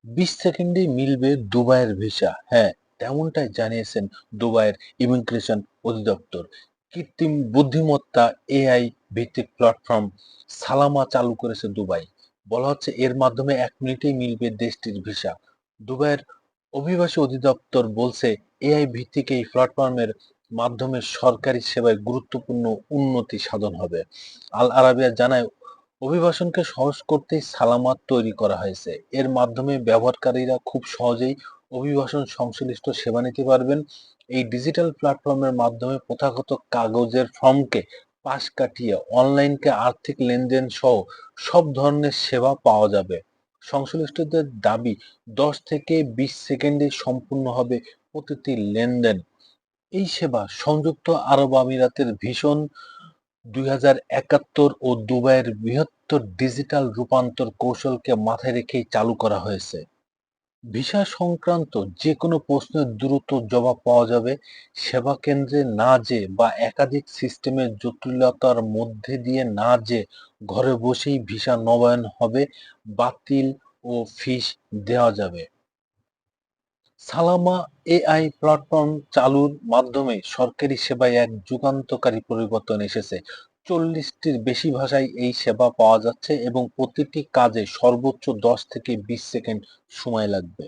20 সেকেন্ডেই মিলবে দুবাইয়ের ভিসা। হ্যাঁ, তেমনটাই জানিয়েছেন দুবাইয়ের ইমিগ্রেশন অধিদপ্তর। কৃত্রিম বুদ্ধিমত্তা এআই ভিত্তিক প্ল্যাটফর্ম সালামা চালু করেছে দুবাই। বলা হচ্ছে এর মাধ্যমে 1 মিনিটেই মিলবে দেশটির ভিসা। দুবাইয়ের অভিবাসী অধিদপ্তর বলছে এআই ভিত্তিক এই প্ল্যাটফর্মের মাধ্যমে সরকারি সেবায় গুরুত্বপূর্ণ উন্নতি সাধন হবে। আল আরাবিয়া জানায় অভিবাসনকে সহজ করতেই সালামাত তৈরি করা হয়েছে। এর মাধ্যমে ব্যবহারকারীরা খুব সহজেই অভিবাসন সংশ্লিষ্ট সেবা নিতে পারবেন। এই ডিজিটাল প্ল্যাটফর্মের মাধ্যমে প্রথাগত কাগজের ফর্মকে পাশ কাটিয়ে অনলাইনকে আর্থিক লেনদেন সহ সব ধরনের সেবা পাওয়া যাবে। সংশ্লিষ্টদের দাবি 10 থেকে 20 সেকেন্ডে সম্পূর্ণ হবে প্রতিটি লেনদেন। এই সেবা সংযুক্ত আরব আমিরাতের ভীষণ 2071 ও দুবাইয়ের বৃহত্তর ডিজিটাল রূপান্তর কৌশলকে মাথায় রেখেই চালু করা হয়েছে। ভিসা সংক্রান্ত যেকোনো প্রশ্নের দ্রুত জবাব পাওয়া যাবে। সেবা কেন্দ্রে না যেয়ে বা একাধিক সিস্টেমের জটিলতার মধ্যে দিয়ে না যেয়ে ঘরে বসেই ভিসা নবায়ন হবে, বাতিল ও ফিস দেওয়া যাবে। সালামা এআই প্ল্যাটফর্ম চালুর মাধ্যমে সরকারি সেবায় এক যুগান্তকারী পরিবর্তন এসেছে। 40টির বেশি ভাষায় এই সেবা পাওয়া যাচ্ছে এবং প্রতিটি কাজে সর্বোচ্চ 10 থেকে 20 সেকেন্ড সময় লাগবে।